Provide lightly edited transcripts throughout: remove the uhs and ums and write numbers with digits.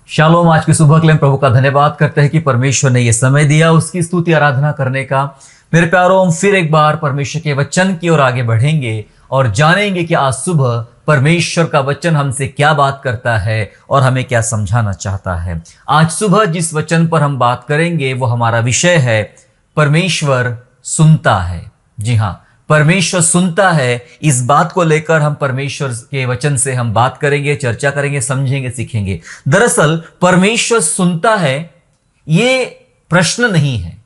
Shalom. आज की सुबह के लिए हम प्रभु का धन्यवाद करते हैं कि परमेश्वर ने यह समय दिया उसकी स्तुति आराधना करने का। मेरे प्यारों, हम फिर एक बार परमेश्वर के वचन की ओर आगे बढ़ेंगे और जानेंगे कि आज सुबह परमेश्वर का वचन हमसे क्या बात करता है और हमें क्या समझाना चाहता है। आज सुबह जिस वचन पर हम बात करेंगे वो हमारा विषय है, परमेश्वर सुनता है। जी हाँ, परमेश्वर सुनता है। इस बात को लेकर हम परमेश्वर के वचन से हम बात करेंगे, चर्चा करेंगे, समझेंगे, सीखेंगे। दरअसल परमेश्वर सुनता है ये प्रश्न नहीं है,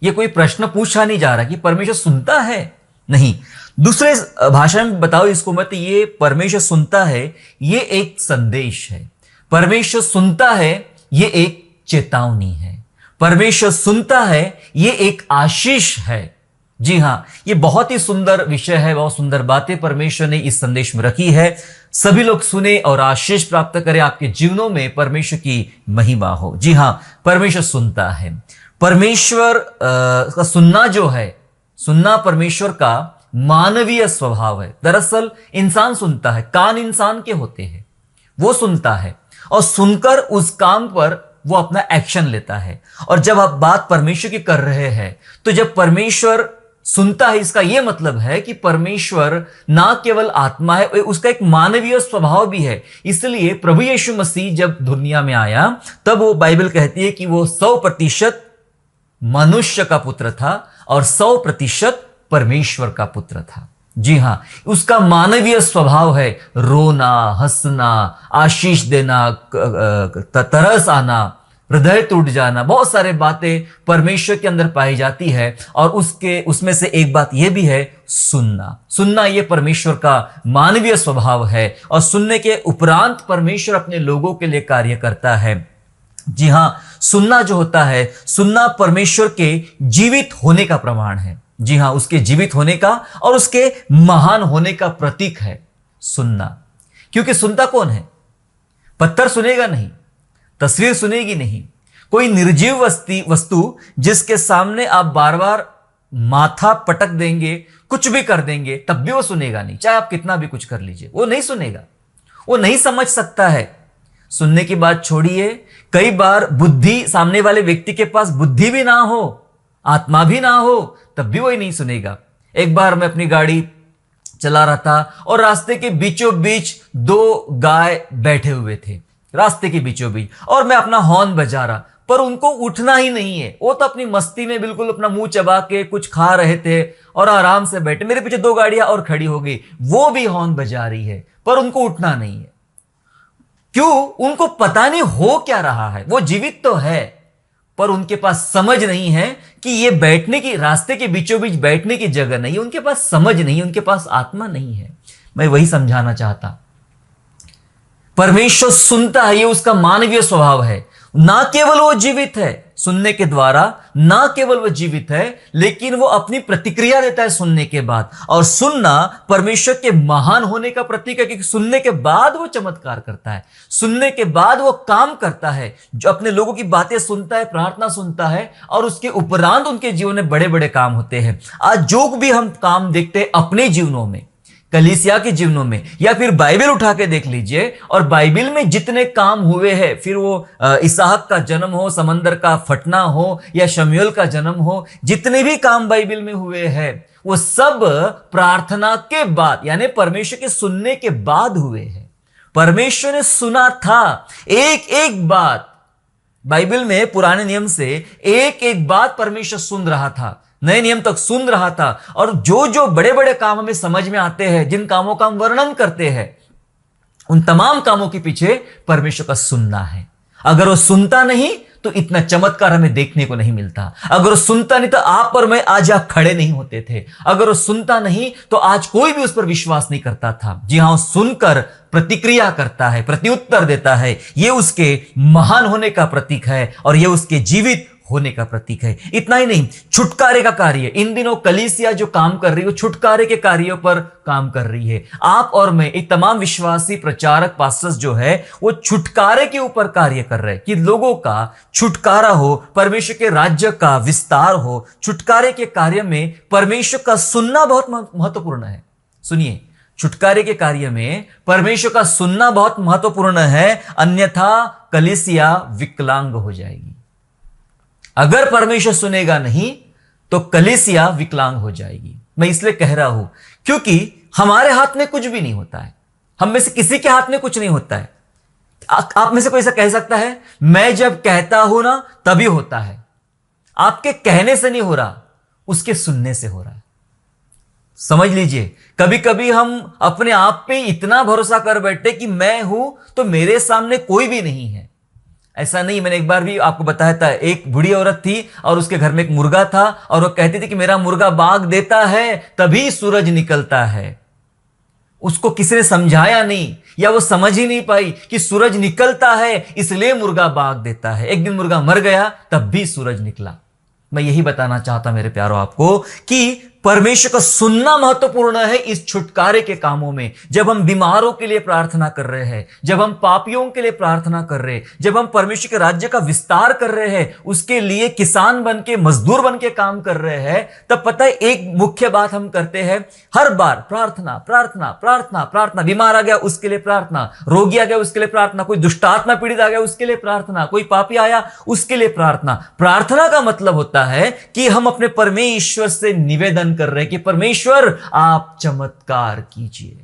ये कोई प्रश्न पूछा नहीं जा रहा कि परमेश्वर सुनता है, नहीं। दूसरे भाषा में बताओ इसको मत, ये परमेश्वर सुनता है ये एक संदेश है। परमेश्वर सुनता है ये एक चेतावनी है। परमेश्वर सुनता है ये एक आशीष है। जी हाँ, ये बहुत ही सुंदर विषय है, बहुत सुंदर बातें परमेश्वर ने इस संदेश में रखी है। सभी लोग सुने और आशीष प्राप्त करें। आपके जीवनों में परमेश्वर की महिमा हो। जी हाँ, परमेश्वर सुनता है। परमेश्वर का सुनना जो है, सुनना परमेश्वर का मानवीय स्वभाव है। दरअसल इंसान सुनता है, कान इंसान के होते हैं, वो सुनता है और सुनकर उस काम पर वो अपना एक्शन लेता है। और जब आप बात परमेश्वर की कर रहे हैं तो जब परमेश्वर सुनता है, इसका यह मतलब है कि परमेश्वर ना केवल आत्मा है, उसका एक मानवीय स्वभाव भी है। इसलिए प्रभु यीशु मसीह जब दुनिया में आया तब वो बाइबल कहती है कि वो 100% मनुष्य का पुत्र था और 100% परमेश्वर का पुत्र था। जी हाँ, उसका मानवीय स्वभाव है रोना, हंसना, आशीष देना, तरस आना, हृदय टूट जाना, बहुत सारे बातें परमेश्वर के अंदर पाई जाती है। और उसमें से एक बात यह भी है, सुनना। सुनना यह परमेश्वर का मानवीय स्वभाव है और सुनने के उपरांत परमेश्वर अपने लोगों के लिए कार्य करता है। जी हाँ, सुनना जो होता है, सुनना परमेश्वर के जीवित होने का प्रमाण है। जी हाँ, उसके जीवित होने का और उसके महान होने का प्रतीक है सुनना। क्योंकि सुनता कौन है? पत्थर सुनेगा नहीं, तस्वीर सुनेगी नहीं, कोई निर्जीव वस्तु जिसके सामने आप बार बार माथा पटक देंगे, कुछ भी कर देंगे, तब भी वो सुनेगा नहीं। चाहे आप कितना भी कुछ कर लीजिए, वो नहीं सुनेगा, वो नहीं समझ सकता है। सुनने की बात छोड़िए, कई बार बुद्धि, सामने वाले व्यक्ति के पास बुद्धि भी ना हो, आत्मा भी ना हो, तब भी वही नहीं सुनेगा। एक बार मैं अपनी गाड़ी चला रहा था और रास्ते के बीचों बीच 2 गाय बैठे हुए थे, रास्ते के बीचों बीच, और मैं अपना हॉर्न बजा रहा, पर उनको उठना ही नहीं है। वो तो अपनी मस्ती में बिल्कुल अपना मुंह चबा के कुछ खा रहे थे और आराम से बैठे। मेरे पीछे 2 गाड़ियां और खड़ी हो गई, वो भी हॉर्न बजा रही है, पर उनको उठना नहीं है। क्यों? उनको पता नहीं हो क्या रहा है। वो जीवित तो है, पर उनके पास समझ नहीं है कि ये बैठने की, रास्ते के बीचों बीच बैठने की जगह नहीं है। उनके पास समझ नहीं, उनके पास आत्मा नहीं है। मैं वही समझाना चाहता। परमेश्वर सुनता है, ये उसका मानवीय स्वभाव है। ना केवल वो जीवित है सुनने के द्वारा, ना केवल वो जीवित है, लेकिन वो अपनी प्रतिक्रिया देता है सुनने के बाद। और सुनना परमेश्वर के महान होने का प्रतीक है, क्योंकि सुनने के बाद वो चमत्कार करता है, सुनने के बाद वो काम करता है, जो अपने लोगों की बातें सुनता है, प्रार्थना सुनता है, और उसके उपरांत उनके जीवन में बड़े बड़े काम होते हैं। आज जो भी हम काम देखते हैं अपने जीवनों में, कलीसिया के जीवनों में, या फिर बाइबल उठा के देख लीजिए, और बाइबल में जितने काम हुए हैं, फिर वो इसहाक का जन्म हो, समंदर का फटना हो, या शमूएल का जन्म हो, जितने भी काम बाइबल में हुए हैं वो सब प्रार्थना के बाद, यानी परमेश्वर के सुनने के बाद हुए हैं। परमेश्वर ने सुना था एक एक बात। बाइबल में पुराने नियम से एक एक बात परमेश्वर सुन रहा था, नए नियम तक सुन रहा था। और जो जो बड़े बड़े काम हमें समझ में आते हैं, जिन कामों का हम वर्णन करते हैं, उन तमाम कामों के पीछे परमेश्वर का सुनना है। अगर वो सुनता नहीं तो इतना चमत्कार हमें देखने को नहीं मिलता। अगर वो सुनता नहीं तो आप और मैं आज यहां खड़े नहीं होते थे। अगर वो सुनता नहीं तो आज कोई भी उस पर विश्वास नहीं करता था। जी हां, सुनकर प्रतिक्रिया करता है, प्रत्युत्तर देता है। यह उसके महान होने का प्रतीक है और यह उसके जीवित होने का प्रतीक है। इतना ही नहीं, छुटकारे का कार्य, इन दिनों कलीसिया जो काम कर रही है वो छुटकारे के कार्यों पर काम कर रही है। आप और मैं, एक तमाम विश्वासी प्रचारक, पास्टर्स जो है, वो छुटकारे के ऊपर कार्य कर रहे हैं कि लोगों का छुटकारा हो, परमेश्वर के राज्य का विस्तार हो। छुटकारे के कार्य में परमेश्वर का सुनना बहुत महत्वपूर्ण है। सुनिए, छुटकारे के कार्य में परमेश्वर का सुनना बहुत महत्वपूर्ण है, अन्यथा कलीसिया विकलांग हो जाएगी। अगर परमेश्वर सुनेगा नहीं तो कलीसिया विकलांग हो जाएगी। मैं इसलिए कह रहा हूं क्योंकि हमारे हाथ में कुछ भी नहीं होता है, हम में से किसी के हाथ में कुछ नहीं होता है। आप में से कोई ऐसा कह सकता है मैं जब कहता हूं ना तभी होता है? आपके कहने से नहीं हो रहा, उसके सुनने से हो रहा है। समझ लीजिए, कभी कभी हम अपने आप पे इतना भरोसा कर बैठे कि मैं हूं तो मेरे सामने कोई भी नहीं है। ऐसा नहीं, मैंने एक बार भी आपको बताया था, एक बूढ़ी औरत थी और उसके घर में एक मुर्गा था और वो कहती थी कि मेरा मुर्गा बाग देता है तभी सूरज निकलता है। उसको किसी ने समझाया नहीं या वो समझ ही नहीं पाई कि सूरज निकलता है इसलिए मुर्गा बाग देता है। एक दिन मुर्गा मर गया तब भी सूरज निकला। मैं यही बताना चाहता मेरे प्यारों आपको कि परमेश्वर का सुनना महत्वपूर्ण है इस छुटकारे के कामों में। जब हम बीमारों के लिए प्रार्थना कर रहे हैं, जब हम पापियों के लिए प्रार्थना कर रहे हैं, जब हम परमेश्वर के राज्य का विस्तार कर रहे हैं, उसके लिए किसान बन के मजदूर बन के काम कर रहे हैं, तब पता है एक मुख्य बात हम करते हैं, हर बार प्रार्थना प्रार्थना प्रार्थना प्रार्थना। बीमार आ गया उसके लिए प्रार्थना, रोगी आ गया उसके लिए प्रार्थना, कोई दुष्टात्मा पीड़ित आ गया उसके लिए प्रार्थना, कोई पापी आया उसके लिए प्रार्थना। प्रार्थना का मतलब होता है कि हम अपने परमेश्वर से निवेदन कर रहे हैं कि परमेश्वर आप चमत्कार कीजिए,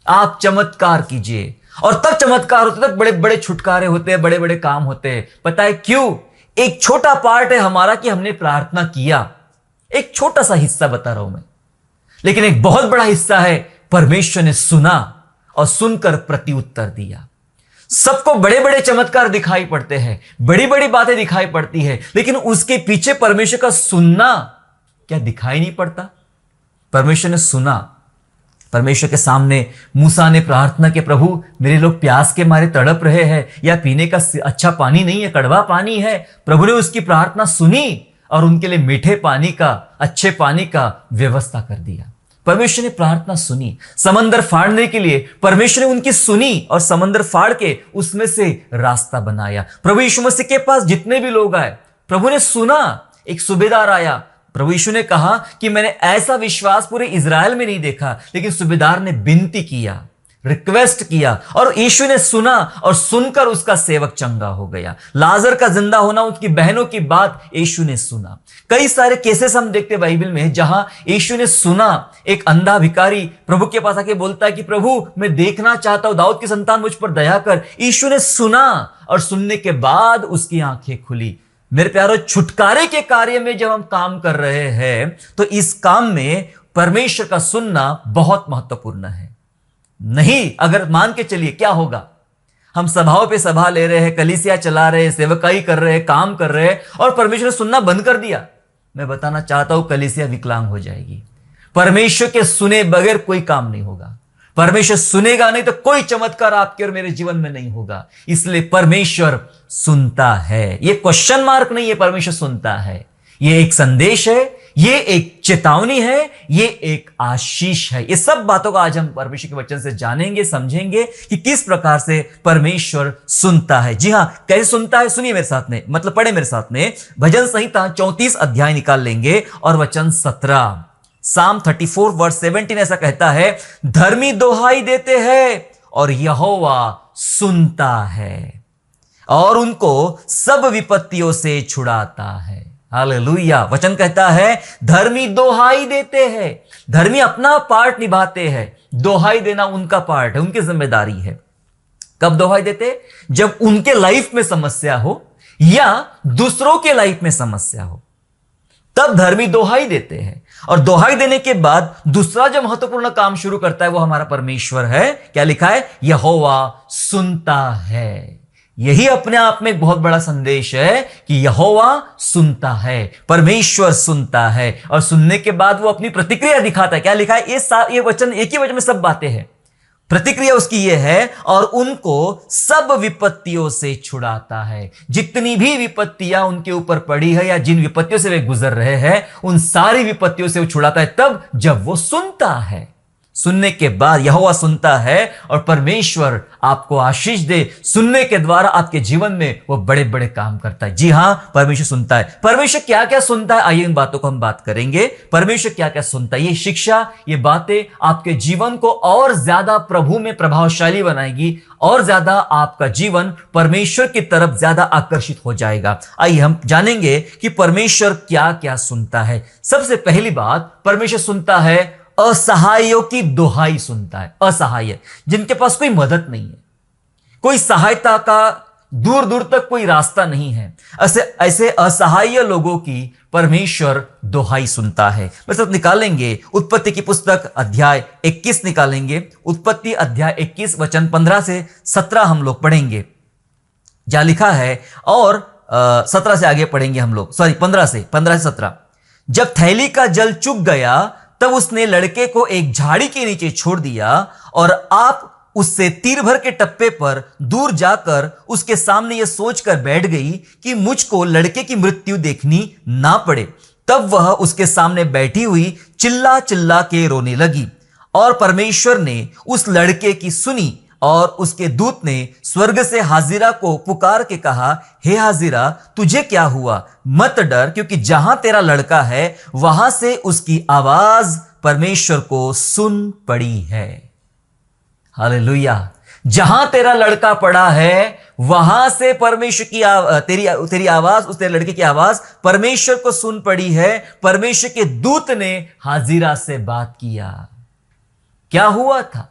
आप चमत्कार कीजिए। और तब चमत्कार होते, तब बड़े बड़े छुटकारे होते हैं, बड़े बड़े काम होते हैं। पता है क्यों? एक छोटा पार्ट है हमारा कि हमने प्रार्थना किया, एक छोटा सा हिस्सा बता रहा हूं मैं, लेकिन एक बहुत बड़ा हिस्सा है परमेश्वर ने सुना और सुनकर प्रति उत्तर दिया। सबको बड़े बड़े चमत्कार दिखाई पड़ते हैं, बड़ी बड़ी बातें दिखाई पड़ती है, लेकिन उसके पीछे परमेश्वर का सुनना क्या दिखाई नहीं पड़ता? परमेश्वर ने सुना। परमेश्वर के सामने मूसा ने प्रार्थना की, प्रभु मेरे लोग प्यास के मारे तड़प रहे हैं, या पीने का अच्छा पानी नहीं है, कड़वा पानी है। प्रभु ने उसकी प्रार्थना सुनी और उनके लिए मीठे पानी का, अच्छे पानी का व्यवस्था कर दिया। परमेश्वर ने प्रार्थना सुनी। समंदर फाड़ने के लिए परमेश्वर ने उनकी सुनी और समंदर फाड़ के उसमें से रास्ता बनाया। प्रभु यीशु मसीह के पास जितने भी लोग आए, प्रभु ने सुना। एक सूबेदार आया, प्रभु यीशु ने कहा कि मैंने ऐसा विश्वास पूरे इज़राइल में नहीं देखा, लेकिन सूबेदार ने विनती किया, रिक्वेस्ट किया और यीशु ने सुना और सुनकर उसका सेवक चंगा हो गया। लाजर का जिंदा होना, उसकी बहनों की बात यीशु ने सुना। कई सारे केसेस हम देखते हैं बाइबल में जहां यीशु ने सुना। एक अंधा भिखारी प्रभु के पास आके बोलता है कि प्रभु मैं देखना चाहता हूं, दाऊद की संतान मुझ पर दया कर। यीशु ने सुना और सुनने के बाद उसकी आंखें खुली। मेरे प्यारों, छुटकारे के कार्य में जब हम काम कर रहे हैं तो इस काम में परमेश्वर का सुनना बहुत महत्वपूर्ण है। नहीं, अगर मान के चलिए क्या होगा, हम सभाओं पे सभा ले रहे हैं, कलीसिया चला रहे हैं, सेवकाई कर रहे हैं, काम कर रहे हैं और परमेश्वर ने सुनना बंद कर दिया, मैं बताना चाहता हूं कलीसिया विकलांग हो जाएगी। परमेश्वर के सुने बगैर कोई काम नहीं होगा। परमेश्वर सुनेगा नहीं तो कोई चमत्कार आपके और मेरे जीवन में नहीं होगा। इसलिए परमेश्वर सुनता है, ये क्वेश्चन मार्क नहीं है, परमेश्वर सुनता है। ये एक संदेश है, ये एक चेतावनी है, ये एक आशीष है। ये सब बातों का आज हम परमेश्वर के वचन से जानेंगे, समझेंगे कि किस प्रकार से परमेश्वर सुनता है। जी हां, कैसे सुनता है सुनिए मेरे साथ में, मतलब पढ़े मेरे साथ में। भजन संहिता 34 अध्याय निकाल लेंगे और वचन 17, साम 34 वर्स 17 ऐसा कहता है, धर्मी दोहाई देते हैं और यहोवा सुनता है और उनको सब विपत्तियों से छुड़ाता है। हालेलुया। वचन कहता है धर्मी दोहाई देते हैं। धर्मी अपना पार्ट निभाते हैं, दोहाई देना उनका पार्ट है, उनकी जिम्मेदारी है। कब दोहाई देते? जब उनके लाइफ में समस्या हो या दूसरों के लाइफ में समस्या हो, तब धर्मी दोहाई देते हैं। और दोहाई देने के बाद दूसरा जो महत्वपूर्ण काम शुरू करता है वो हमारा परमेश्वर है। क्या लिखा है? यहोवा सुनता है। यही अपने आप में एक बहुत बड़ा संदेश है कि यहोवा सुनता है, परमेश्वर सुनता है और सुनने के बाद वो अपनी प्रतिक्रिया दिखाता है। क्या लिखा है? ये वचन, एक ही वचन में सब बातें हैं। प्रतिक्रिया उसकी ये है, और उनको सब विपत्तियों से छुड़ाता है। जितनी भी विपत्तियां उनके ऊपर पड़ी है या जिन विपत्तियों से वे गुजर रहे हैं, उन सारी विपत्तियों से वो छुड़ाता है तब जब वो सुनता है। सुनने के बाद यहोवा सुनता है और परमेश्वर आपको आशीष दे। सुनने के द्वारा आपके जीवन में वो बड़े बड़े काम करता है। जी हां, परमेश्वर सुनता है। परमेश्वर क्या क्या सुनता है, आइए इन बातों को हम बात करेंगे। परमेश्वर क्या क्या सुनता है, ये शिक्षा, ये बातें आपके जीवन को और ज्यादा प्रभु में प्रभावशाली बनाएगी और ज्यादा आपका जीवन परमेश्वर की तरफ ज्यादा आकर्षित हो जाएगा। आइए हम जानेंगे कि परमेश्वर क्या क्या सुनता है। सबसे पहली बात, परमेश्वर सुनता है असहायों की दुहाई सुनता है। असहाय, जिनके पास कोई मदद नहीं है, कोई सहायता का दूर दूर तक कोई रास्ता नहीं है, ऐसे असहाय लोगों की परमेश्वर दुहाई सुनता है। बस अब निकालेंगे उत्पत्ति की पुस्तक अध्याय 21 निकालेंगे। उत्पत्ति अध्याय 21 वचन 15 से 17 हम लोग पढ़ेंगे। जहां लिखा है, और 17 से आगे पढ़ेंगे हम लोग, 15 से 17। जब थैली का जल चुक गया तब उसने लड़के को एक झाड़ी के नीचे छोड़ दिया और आप उससे तीर भर के टप्पे पर दूर जाकर उसके सामने यह सोचकर बैठ गई कि मुझको लड़के की मृत्यु देखनी ना पड़े। तब वह उसके सामने बैठी हुई चिल्ला चिल्ला के रोने लगी। और परमेश्वर ने उस लड़के की सुनी और उसके दूत ने स्वर्ग से हाजिरा को पुकार के कहा, हे हाजिरा, तुझे क्या हुआ? मत डर, क्योंकि जहां तेरा लड़का है वहां से उसकी आवाज परमेश्वर को सुन पड़ी है। हालेलुया। जहां तेरा लड़का पड़ा है वहां से परमेश्वर की तेरी आवाज, उस तेरे लड़के की आवाज परमेश्वर को सुन पड़ी है। परमेश्वर के दूत ने हाजिरा से बात किया। क्या हुआ था?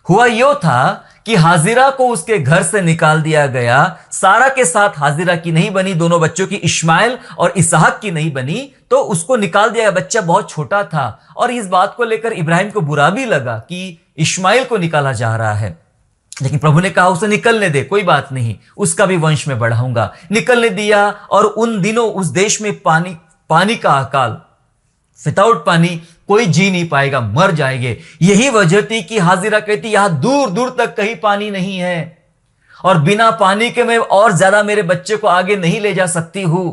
हुआ यो था कि हाजिरा को उसके घर से निकाल दिया गया। सारा के साथ हाजिरा की नहीं बनी, दोनों बच्चों की, इश्माइल और इसहाक की नहीं बनी, तो उसको निकाल दिया। बच्चा बहुत छोटा था और इस बात को लेकर इब्राहिम को बुरा भी लगा कि इश्माइल को निकाला जा रहा है। लेकिन प्रभु ने कहा उसे निकलने दे, कोई बात नहीं, उसका भी वंश में बढ़ाऊंगा। निकलने दिया और उन दिनों उस देश में पानी का अकाल, विदाउट पानी कोई जी नहीं पाएगा, मर जाएंगे। यही वजह थी कि हाजिरा कहती यहां दूर दूर तक कहीं पानी नहीं है और बिना पानी के मैं और ज्यादा मेरे बच्चे को आगे नहीं ले जा सकती हूं।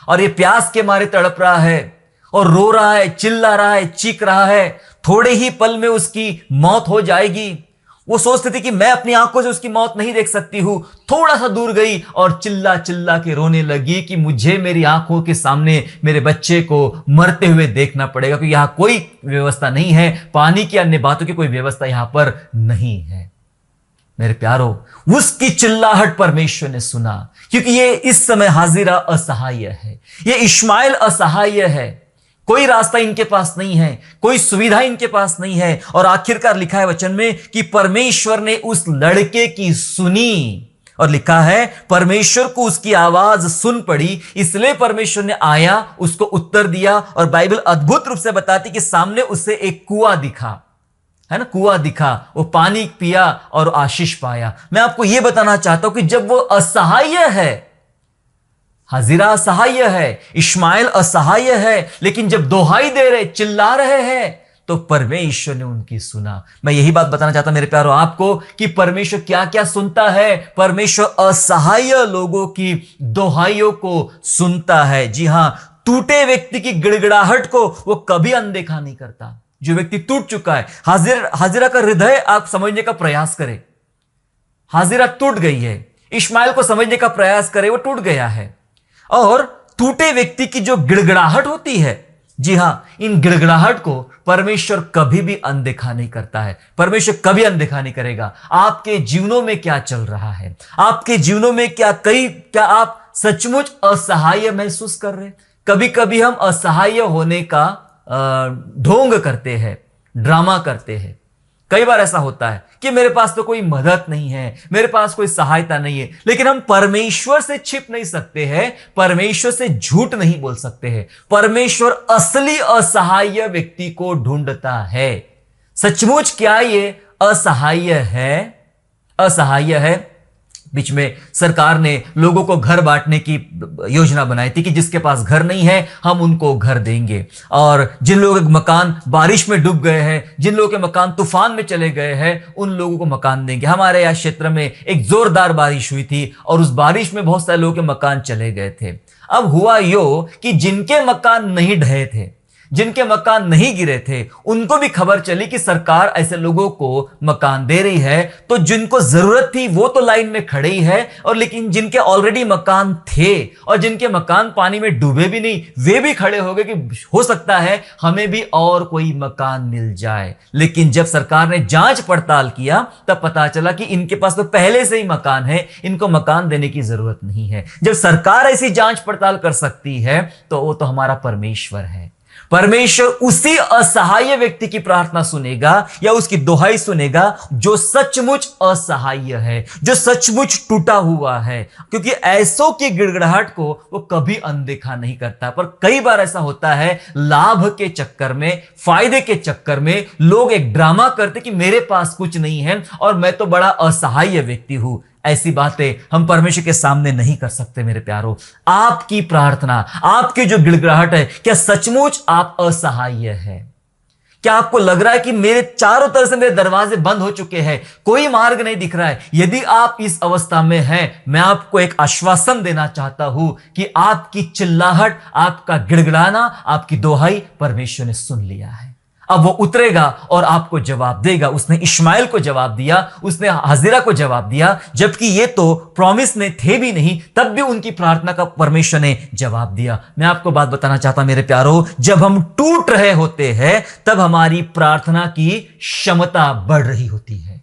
और ये प्यास के मारे तड़प रहा है और रो रहा है, चिल्ला रहा है, चीख रहा है। थोड़े ही पल में उसकी मौत हो जाएगी। वो सोचती थी कि मैं अपनी आंखों से उसकी मौत नहीं देख सकती हूं। थोड़ा सा दूर गई और चिल्ला चिल्ला के रोने लगी कि मुझे मेरी आंखों के सामने मेरे बच्चे को मरते हुए देखना पड़ेगा, क्योंकि यहां कोई व्यवस्था नहीं है, पानी की अन्य बातों की कोई व्यवस्था यहां पर नहीं है। मेरे प्यारो, उसकी चिल्लाहट परमेश्वर ने सुना, क्योंकि ये इस समय हाजिरा असहाय है, ये इश्माइल असहाय है। कोई रास्ता इनके पास नहीं है, कोई सुविधा इनके पास नहीं है। और आखिरकार लिखा है वचन में कि परमेश्वर ने उस लड़के की सुनी और लिखा है परमेश्वर को उसकी आवाज सुन पड़ी, इसलिए परमेश्वर ने आया, उसको उत्तर दिया। और बाइबल अद्भुत रूप से बताती कि सामने उससे एक कुआं दिखा, है ना, कुआं दिखा, वो पानी पिया और आशीष पाया। मैं आपको यह बताना चाहता हूं कि जब वो असहाय है, हाजिरा असहाय है, इश्माइल असहाय है, लेकिन जब दोहाई दे रहे, चिल्ला रहे हैं, तो परमेश्वर ने उनकी सुना। मैं यही बात बताना चाहता मेरे प्यारो आपको कि परमेश्वर क्या क्या सुनता है। परमेश्वर असहाय लोगों की दोहाइयों को सुनता है। जी हां, टूटे व्यक्ति की गिड़गिड़ाहट को वो कभी अनदेखा नहीं करता। जो व्यक्ति टूट चुका है, हाजिरा का हृदय आप समझने का प्रयास करें। हाजिरा टूट गई है, इश्माइल को समझने का प्रयास करें, वो टूट गया है। और टूटे व्यक्ति की जो गिड़गिड़ाहट होती है, जी हां, इन गिड़गिड़ाहट को परमेश्वर कभी भी अनदेखा नहीं करता है। परमेश्वर कभी अनदेखा नहीं करेगा। आपके जीवनों में क्या चल रहा है, आपके जीवनों में क्या आप सचमुच असहाय महसूस कर रहे हैं? कभी कभी हम असहाय होने का ढोंग करते हैं, ड्रामा करते हैं। कई बार ऐसा होता है कि मेरे पास तो कोई मदद नहीं है, मेरे पास कोई सहायता नहीं है, लेकिन हम परमेश्वर से छिप नहीं सकते हैं, परमेश्वर से झूठ नहीं बोल सकते हैं। परमेश्वर असली असहाय व्यक्ति को ढूंढता है। सचमुच क्या ये असहाय है? असहाय है। बीच में सरकार ने लोगों को घर बांटने की योजना बनाई थी कि जिसके पास घर नहीं है हम उनको घर देंगे, और जिन लोगों के मकान बारिश में डूब गए हैं, जिन लोगों के मकान तूफान में चले गए हैं, उन लोगों को मकान देंगे। हमारे यहाँ क्षेत्र में एक जोरदार बारिश हुई थी और उस बारिश में बहुत सारे लोगों के मकान चले गए थे। अब हुआ यो कि जिनके मकान नहीं ढहे थे, जिनके मकान नहीं गिरे थे उनको भी खबर चली कि सरकार ऐसे लोगों को मकान दे रही है, तो जिनको जरूरत थी वो तो लाइन में खड़े ही है, और लेकिन जिनके ऑलरेडी मकान थे और जिनके मकान पानी में डूबे भी नहीं, वे भी खड़े हो गए कि हो सकता है हमें भी और कोई मकान मिल जाए। लेकिन जब सरकार ने जांच पड़ताल किया तब पता चला कि इनके पास तो पहले से ही मकान है, इनको मकान देने की जरूरत नहीं है। जब सरकार ऐसी जांच पड़ताल कर सकती है तो वो तो हमारा परमेश्वर है। परमेश्वर उसी असहाय व्यक्ति की प्रार्थना सुनेगा या उसकी दुहाई सुनेगा जो सचमुच असहाय है, जो सचमुच टूटा हुआ है, क्योंकि ऐसों की गिड़गिड़ाहट को वो कभी अनदेखा नहीं करता। पर कई बार ऐसा होता है, लाभ के चक्कर में, फायदे के चक्कर में लोग एक ड्रामा करते कि मेरे पास कुछ नहीं है और मैं तो बड़ा असहाय व्यक्ति हूं। ऐसी बातें हम परमेश्वर के सामने नहीं कर सकते मेरे प्यारों। आपकी प्रार्थना, आपकी जो गिड़गिड़ाहट है, क्या सचमुच आप असहाय है? क्या आपको लग रहा है कि मेरे चारों तरफ से मेरे दरवाजे बंद हो चुके हैं, कोई मार्ग नहीं दिख रहा है? यदि आप इस अवस्था में हैं, मैं आपको एक आश्वासन देना चाहता हूं कि आपकी चिल्लाहट, आपका गिड़गिड़ाना, आपकी दोहाई परमेश्वर ने सुन लिया है। अब वो उतरेगा और आपको जवाब देगा। उसने इश्माइल को जवाब दिया, उसने हाजिरा को जवाब दिया, जबकि ये तो प्रॉमिस में थे भी नहीं, तब भी उनकी प्रार्थना का परमेश्वर ने जवाब दिया। मैं आपको बात बताना चाहता हूं मेरे प्यारों, जब हम टूट रहे होते हैं तब हमारी प्रार्थना की क्षमता बढ़ रही होती है।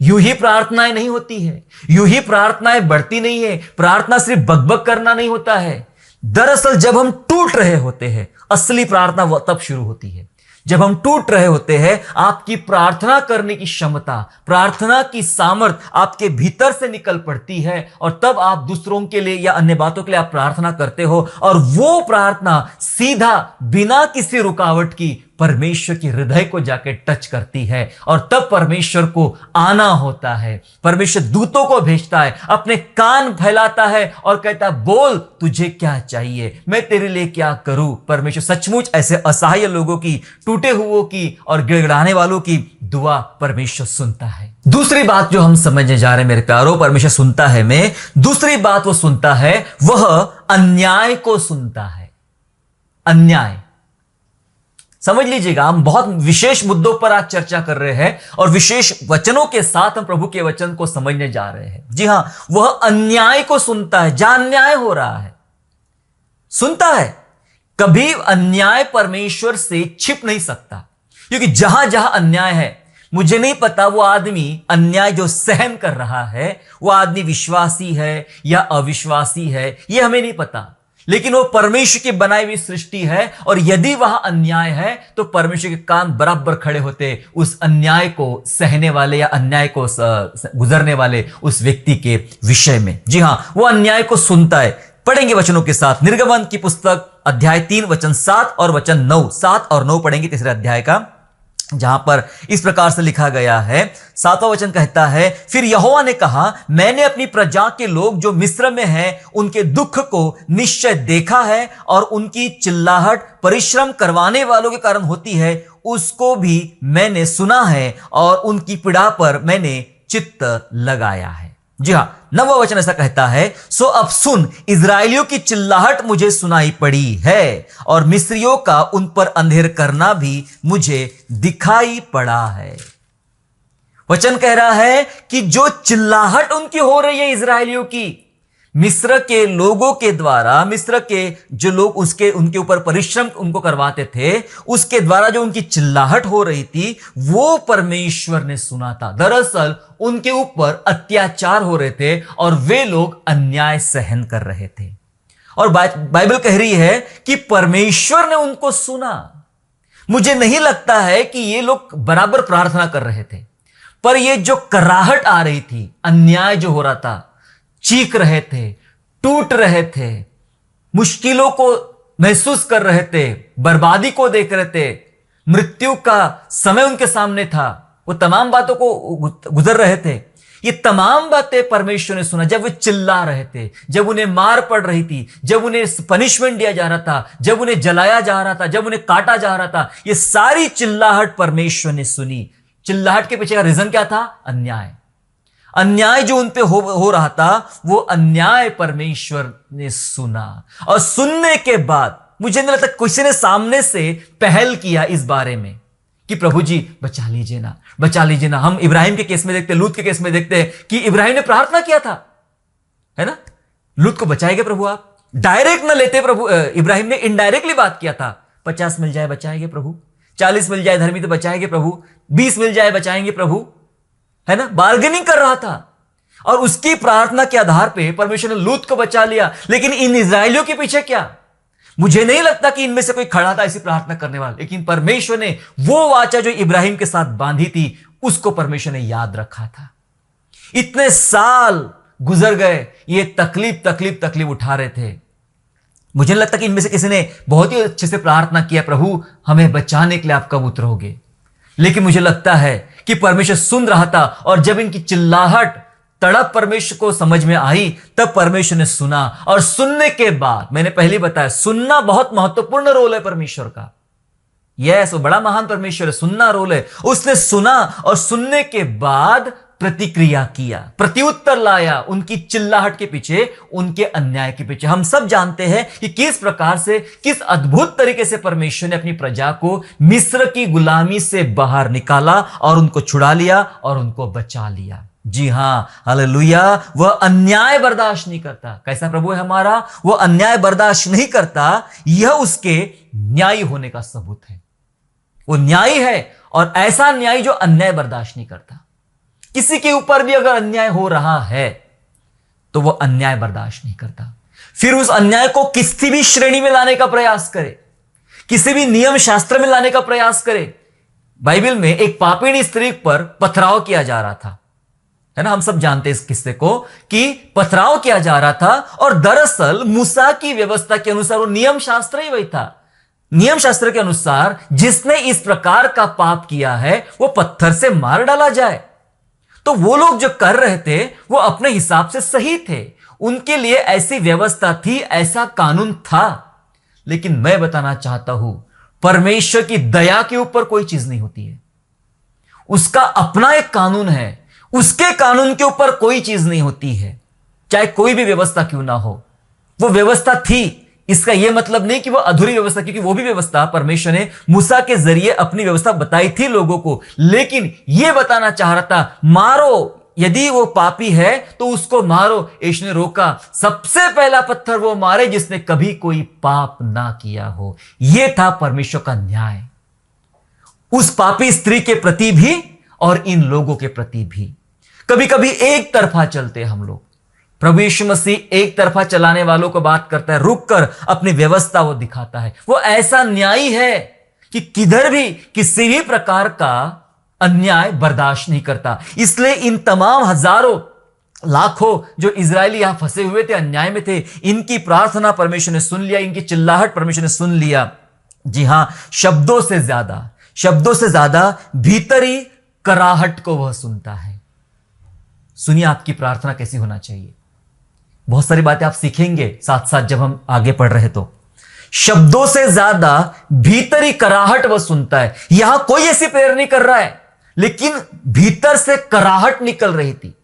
यूं ही प्रार्थनाएं नहीं होती है, यूं ही प्रार्थनाएं बढ़ती नहीं है। प्रार्थना सिर्फ बकबक करना नहीं होता है। दरअसल जब हम टूट रहे होते हैं, असली प्रार्थना तब शुरू होती है। जब हम टूट रहे होते हैं, आपकी प्रार्थना करने की क्षमता, प्रार्थना की सामर्थ आपके भीतर से निकल पड़ती है, और तब आप दूसरों के लिए या अन्य बातों के लिए आप प्रार्थना करते हो, और वो प्रार्थना सीधा बिना किसी रुकावट की परमेश्वर की हृदय को जाके टच करती है। और तब परमेश्वर को आना होता है। परमेश्वर दूतों को भेजता है, अपने कान फैलाता है और कहता है, बोल तुझे क्या चाहिए, मैं तेरे लिए क्या करूं। परमेश्वर सचमुच ऐसे असहाय लोगों की, टूटे हुओं की और गिड़गिड़ाने वालों की दुआ परमेश्वर सुनता है। दूसरी बात जो हम समझने जा रहे हैं मेरे प्यारों, परमेश्वर सुनता है में दूसरी बात वो सुनता है, वह अन्याय को सुनता है। अन्याय समझ लीजिएगा, हम बहुत विशेष मुद्दों पर आज चर्चा कर रहे हैं और विशेष वचनों के साथ हम प्रभु के वचन को समझने जा रहे हैं। जी हां, वह अन्याय को सुनता है। जहां अन्याय हो रहा है सुनता है। कभी अन्याय परमेश्वर से छिप नहीं सकता, क्योंकि जहां जहां अन्याय है, मुझे नहीं पता वो आदमी अन्याय जो सहन कर रहा है वो आदमी विश्वासी है या अविश्वासी है, ये हमें नहीं पता, लेकिन वो परमेश्वर की बनाई हुई सृष्टि है, और यदि वहां अन्याय है तो परमेश्वर के कान बराबर खड़े होते उस अन्याय को सहने वाले या अन्याय को गुजरने वाले उस व्यक्ति के विषय में। जी हां, वो अन्याय को सुनता है। पढ़ेंगे वचनों के साथ, निर्गमन की पुस्तक अध्याय 3 वचन 7 और वचन 9, 7 और 9 पढ़ेंगे तीसरे अध्याय का, जहां पर इस प्रकार से लिखा गया है। 7वां वचन कहता है, फिर यहोवा ने कहा, मैंने अपनी प्रजा के लोग जो मिस्र में हैं उनके दुख को निश्चय देखा है, और उनकी चिल्लाहट परिश्रम करवाने वालों के कारण होती है, उसको भी मैंने सुना है, और उनकी पीड़ा पर मैंने चित्त लगाया है। जी हां, 9वां वचन ऐसा कहता है, सो अब सुन, इजराइलियों की चिल्लाहट मुझे सुनाई पड़ी है, और मिस्रियों का उन पर अंधेर करना भी मुझे दिखाई पड़ा है। वचन कह रहा है कि जो चिल्लाहट उनकी हो रही है इजराइलियों की, मिस्र के लोगों के द्वारा, मिस्र के जो लोग उनके ऊपर परिश्रम उनको करवाते थे, उसके द्वारा जो उनकी चिल्लाहट हो रही थी, वो परमेश्वर ने सुना था। दरअसल उनके ऊपर अत्याचार हो रहे थे और वे लोग अन्याय सहन कर रहे थे, और बाइबल कह रही है कि परमेश्वर ने उनको सुना। मुझे नहीं लगता है कि ये लोग बराबर प्रार्थना कर रहे थे, पर ये जो कराहट आ रही थी, अन्याय जो हो रहा था, चीख रहे थे, टूट रहे थे, मुश्किलों को महसूस कर रहे थे, बर्बादी को देख रहे थे, मृत्यु का समय उनके सामने था, वो तमाम बातों को गुजर रहे थे। ये तमाम बातें परमेश्वर ने सुना। जब वे चिल्ला रहे थे, जब उन्हें मार पड़ रही थी, जब उन्हें पनिशमेंट दिया जा रहा था, जब उन्हें जलाया जा रहा था, जब उन्हें काटा जा रहा था, ये सारी चिल्लाहट परमेश्वर ने सुनी। चिल्लाहट के पीछे का रीजन क्या था? अन्याय। अन्याय जो उन पे हो रहा था, वो अन्याय परमेश्वर ने सुना, और सुनने के बाद मुझे नहीं लगता किसी ने सामने से पहल किया इस बारे में कि प्रभु जी बचा लीजिए ना, बचा लीजिए ना। हम इब्राहिम के केस में देखते हैं, लूत के केस में देखते हैं कि इब्राहिम ने प्रार्थना किया था, है ना, लूत को बचाएंगे प्रभु आप। डायरेक्ट ना लेते प्रभु, इब्राहिम ने इनडायरेक्टली बात किया था, 50 मिल जाए बचाएंगे प्रभु, 40 मिल जाए धर्मी तो बचाएंगे प्रभु, 20 मिल जाए बचाएंगे प्रभु, है ना, बार्गेनिंग कर रहा था। और उसकी प्रार्थना के आधार पे परमेश्वर ने लूत को बचा लिया। लेकिन इन इजरायलियों के पीछे क्या, मुझे नहीं लगता कि इनमें से कोई खड़ा था ऐसी प्रार्थना करने वाला, लेकिन परमेश्वर ने वो वाचा जो इब्राहिम के साथ बांधी थी उसको परमेश्वर ने याद रखा था। इतने साल गुजर गए, ये तकलीफ तकलीफ तकलीफ उठा रहे थे। मुझे नहीं लगता कि इनमें से किसी ने बहुत ही अच्छे से प्रार्थना किया, प्रभु हमें बचाने के लिए आप कब उतरोगे। लेकिन मुझे लगता है कि परमेश्वर सुन रहा था, और जब इनकी चिल्लाहट तड़प परमेश्वर को समझ में आई, तब परमेश्वर ने सुना। और सुनने के बाद, मैंने पहले बताया, सुनना बहुत महत्वपूर्ण रोल है परमेश्वर का। यस, वो बड़ा महान परमेश्वर है, सुनना रोल है। उसने सुना और सुनने के बाद प्रतिक्रिया किया, प्रत्युत्तर लाया उनकी चिल्लाहट के पीछे, उनके अन्याय के पीछे। हम सब जानते हैं कि किस प्रकार से, किस अद्भुत तरीके से परमेश्वर ने अपनी प्रजा को मिस्र की गुलामी से बाहर निकाला और उनको छुड़ा लिया और उनको बचा लिया। जी हां, हालेलुया। वह अन्याय बर्दाश्त नहीं करता। कैसा प्रभु है हमारा, वो अन्याय बर्दाश्त नहीं करता। यह उसके न्यायी होने का सबूत है। वो न्यायी है, और ऐसा न्यायी जो अन्याय बर्दाश्त नहीं करता। किसी के ऊपर भी अगर अन्याय हो रहा है तो वह अन्याय बर्दाश्त नहीं करता, फिर उस अन्याय को किसी भी श्रेणी में लाने का प्रयास करे, किसी भी नियम शास्त्र में लाने का प्रयास करे। बाइबल में एक पापीणी स्त्री पर पथराव किया जा रहा था, है ना, हम सब जानते हैं इस किस्से को कि पथराव किया जा रहा था। और दरअसल मूसा की व्यवस्था के अनुसार वो नियम शास्त्र ही वही था। नियम शास्त्र के अनुसार जिसने इस प्रकार का पाप किया है वो पत्थर से मार डाला जाए। तो वो लोग जो कर रहे थे वो अपने हिसाब से सही थे, उनके लिए ऐसी व्यवस्था थी, ऐसा कानून था। लेकिन मैं बताना चाहता हूं, परमेश्वर की दया के ऊपर कोई चीज नहीं होती है। उसका अपना एक कानून है, उसके कानून के ऊपर कोई चीज नहीं होती है, चाहे कोई भी व्यवस्था क्यों ना हो। वो व्यवस्था थी, इसका यह मतलब नहीं कि वो अधूरी व्यवस्था, क्योंकि वो भी व्यवस्था परमेश्वर ने मूसा के जरिए अपनी व्यवस्था बताई थी लोगों को। लेकिन यह बताना चाह रहा था, मारो, यदि वो पापी है तो उसको मारो। यीशु ने रोका, सबसे पहला पत्थर वो मारे जिसने कभी कोई पाप ना किया हो। यह था परमेश्वर का न्याय, उस पापी स्त्री के प्रति भी और इन लोगों के प्रति भी। कभी कभी एक तरफा चलते हम लोग। प्रभु यीशु मसीह एक तरफा चलाने वालों को बात करता है, रुक कर अपनी व्यवस्था वो दिखाता है। वो ऐसा न्यायी है कि किधर भी किसी भी प्रकार का अन्याय बर्दाश्त नहीं करता। इसलिए इन तमाम हजारों लाखों जो इजरायली यहां फंसे हुए थे, अन्याय में थे, इनकी प्रार्थना परमेश्वर ने सुन लिया, इनकी चिल्लाहट परमेश्वर ने सुन लिया। जी हां, शब्दों से ज्यादा भीतरी कराहट को वह सुनता है। सुनिए आपकी प्रार्थना कैसी होना चाहिए। बहुत सारी बातें आप सीखेंगे साथ साथ जब हम आगे पढ़ रहे। तो शब्दों से ज्यादा भीतरी कराहट वह सुनता है। यहां कोई ऐसी प्रेयर नहीं कर रहा है, लेकिन भीतर से कराहट निकल रही थी,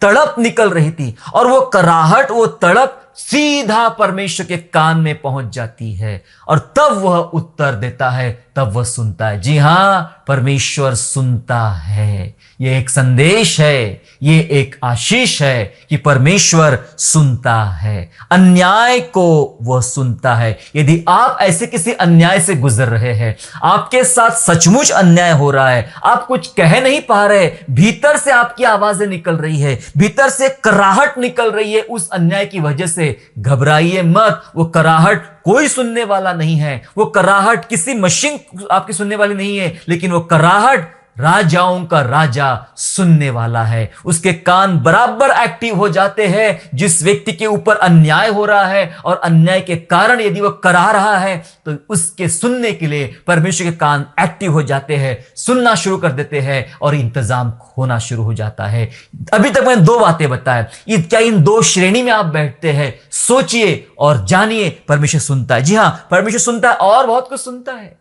तड़प निकल रही थी, और वो कराहट, वो तड़प सीधा परमेश्वर के कान में पहुंच जाती है, और तब वह उत्तर देता है, तब वह सुनता है। जी हां, परमेश्वर सुनता है। यह एक संदेश है, यह एक आशीष है कि परमेश्वर सुनता है, अन्याय को वह सुनता है। यदि आप ऐसे किसी अन्याय से गुजर रहे हैं, आपके साथ सचमुच अन्याय हो रहा है, आप कुछ कह नहीं पा रहे, भीतर से आपकी आवाजें निकल रही है, भीतर से कराहट निकल रही है उस अन्याय की वजह से, घबराइए मत। वो कराहट कोई सुनने वाला नहीं है, वो कराहट किसी मशीन आपकी सुनने वाली नहीं है, लेकिन वो कराहट राजाओं का राजा सुनने वाला है। उसके कान बराबर एक्टिव हो जाते हैं जिस व्यक्ति के ऊपर अन्याय हो रहा है, और अन्याय के कारण यदि वह करा रहा है तो उसके सुनने के लिए परमेश्वर के कान एक्टिव हो जाते हैं, सुनना शुरू कर देते हैं, और इंतजाम होना शुरू हो जाता है। अभी तक मैंने दो बातें बताया, क्या इन दो श्रेणी में आप बैठते हैं? सोचिए और जानिए, परमेश्वर सुनता है। जी हां, परमेश्वर सुनता है, और बहुत कुछ सुनता है।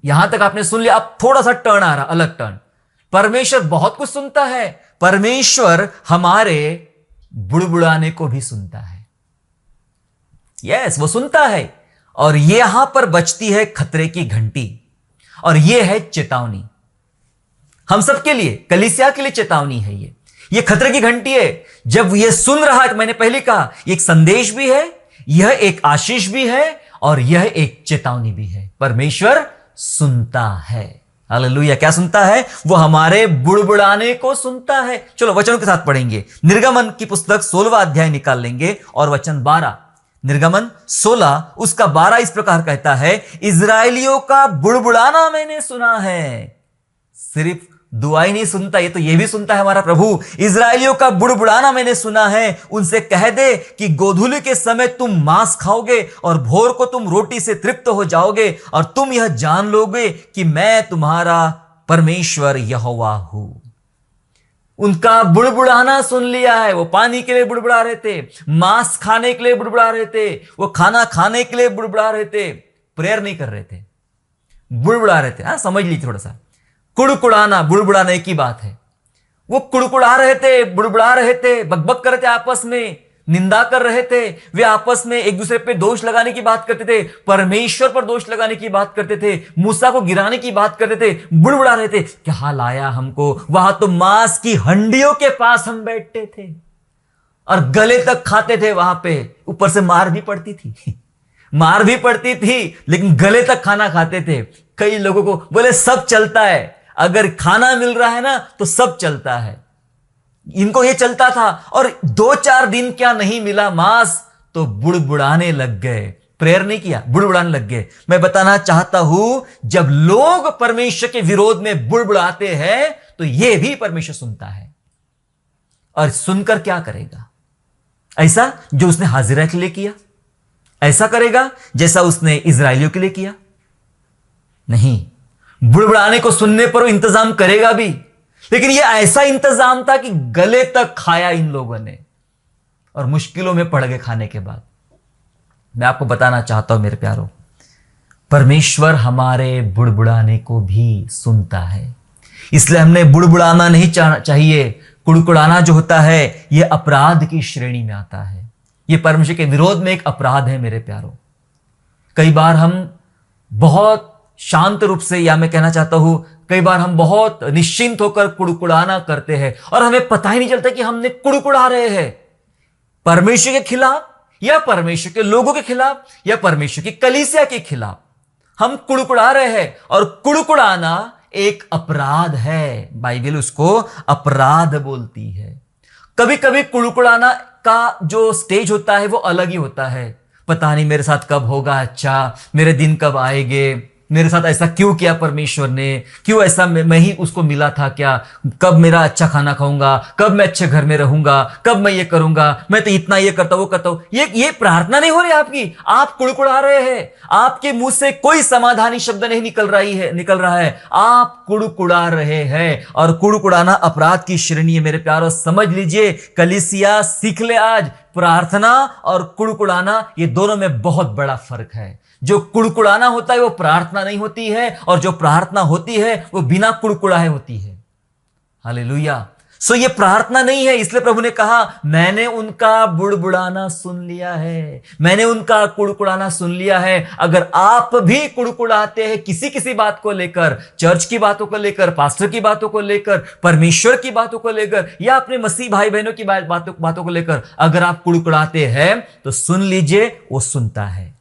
यहां तक आपने सुन लिया, अब थोड़ा सा टर्न आ रहा, अलग टर्न। परमेश्वर बहुत कुछ सुनता है। परमेश्वर हमारे बुड़बुड़ाने को भी सुनता है। यस, वो सुनता है। और यहां पर बजती है खतरे की घंटी, और यह है चेतावनी। हम सबके लिए, कलीसिया के लिए चेतावनी है। ये खतरे की घंटी है। जब यह सुन रहा है, तो मैंने पहले कहा, एक संदेश भी है, यह एक आशीष भी है, और यह एक चेतावनी भी है। परमेश्वर सुनता है। हालेलुया। क्या सुनता है? वो हमारे बुड़बुड़ाने को सुनता है। चलो वचनों के साथ पढ़ेंगे। निर्गमन की पुस्तक 16वां अध्याय निकाल लेंगे और वचन 12। निर्गमन 16 उसका 12 इस प्रकार कहता है, इजराइलियों का बुड़बुड़ाना मैंने सुना है। सिर्फ दुआ ही नहीं सुनता, ये भी सुनता है हमारा प्रभु। इजराइलियों का बुड़बुड़ाना मैंने सुना है। उनसे कह दे कि गोधूली के समय तुम मांस खाओगे और भोर को तुम रोटी से तृप्त हो जाओगे, और तुम यह जान लोगे कि मैं तुम्हारा परमेश्वर यहोवा हूं। उनका बुड़बुड़ाना सुन लिया है। वो पानी के लिए बुड़बुड़ा रहे थे, मांस खाने के लिए बुड़बुड़ा रहे थे, वो खाना खाने के लिए बुड़बुड़ा रहे थे, प्रेयर नहीं कर रहे थे, बुड़बुड़ा रहे थे। समझ लीजिए थोड़ा सा। कुड़कुड़ाना, बुड़बुड़ाने की बात है। वो कुड़कुड़ा रहे थे, बुड़बुड़ा रहे थे, बकबक कर रहे थे, आपस में निंदा कर रहे थे। वे आपस में एक दूसरे पे दोष लगाने की बात करते थे, परमेश्वर पर दोष लगाने की बात करते थे, मूसा को गिराने की बात करते थे, बुड़बुड़ा रहे थे। क्या लाया हमको? वहां तो मांस की हंडियों के पास हम बैठते थे और गले तक खाते थे। वहां पे ऊपर से मार भी पड़ती थी, मार भी पड़ती थी, लेकिन गले तक खाना खाते थे। कई लोगों को बोले सब चलता है, अगर खाना मिल रहा है ना तो सब चलता है। इनको ये चलता था, और 2-4 दिन क्या नहीं मिला मांस तो बुड़बुड़ाने लग गए। प्रेयर नहीं किया, बुड़बुड़ाने लग गए। मैं बताना चाहता हूं, जब लोग परमेश्वर के विरोध में बुड़बुड़ाते हैं तो यह भी परमेश्वर सुनता है। और सुनकर क्या करेगा? ऐसा जो उसने हाजिरा के लिए किया, ऐसा करेगा जैसा उसने इजराइलियों के लिए किया? नहीं। बुड़बुड़ाने को सुनने पर वो इंतजाम करेगा भी, लेकिन ये ऐसा इंतजाम था कि गले तक खाया इन लोगों ने, और मुश्किलों में पड़ गए खाने के बाद। मैं आपको बताना चाहता हूं मेरे प्यारों, परमेश्वर हमारे बुड़बुड़ाने को भी सुनता है। इसलिए हमने बुड़बुड़ाना नहीं चाहिए। कुड़कुड़ाना जो होता है यह अपराध की श्रेणी में आता है। यह परमेश्वर के विरोध में एक अपराध है मेरे प्यारों। कई बार हम बहुत शांत रूप से, या मैं कहना चाहता हूं कई बार हम बहुत निश्चिंत होकर कुड़कुड़ाना करते हैं और हमें पता ही नहीं चलता कि हमने कुड़कुड़ा रहे हैं परमेश्वर के खिलाफ, या परमेश्वर के लोगों के खिलाफ, या परमेश्वर की कलीसिया के खिलाफ। हम कुड़कुड़ा रहे हैं, और कुड़कुड़ाना एक अपराध है। बाइबल उसको अपराध बोलती है। कभी कभी कुड़कुड़ाना का जो स्टेज होता है वो अलग ही होता है। पता नहीं मेरे साथ कब होगा अच्छा, मेरे दिन कब आएंगे, मेरे साथ ऐसा क्यों किया परमेश्वर ने, क्यों ऐसा मैं ही उसको मिला था क्या, कब मेरा अच्छा खाना खाऊंगा, कब मैं अच्छे घर में रहूंगा, कब मैं ये करूंगा, मैं तो इतना ये करता वो करता हूं। ये प्रार्थना नहीं हो रही आपकी, आप कुड़कुड़ा रहे हैं। आपके मुंह से कोई समाधानी शब्द नहीं निकल रहा है, आप कुड़कुड़ा रहे हैं। और कुड़कुड़ाना अपराध की श्रेणी है मेरे प्यारों। समझ लीजिए, कलीसिया सीख ले आज, प्रार्थना और कुड़कुड़ाना ये दोनों में बहुत बड़ा फर्क है। जो कुड़कुड़ाना होता है वो प्रार्थना नहीं होती है, और जो प्रार्थना होती है वो बिना कुड़कुड़ाए होती है। हालेलुया। सो ये प्रार्थना नहीं है। इसलिए प्रभु ने कहा, मैंने उनका बुड़बुड़ाना सुन लिया है, मैंने उनका कुड़कुड़ाना सुन लिया है। अगर आप भी कुड़कुड़ाते हैं किसी बात को लेकर, चर्च की बातों को लेकर, पास्टर की बातों को लेकर, परमेश्वर की बातों को लेकर, या अपने मसीह भाई बहनों की बातों को लेकर अगर आप कुड़कुड़ाते हैं तो सुन लीजिए, वो सुनता है।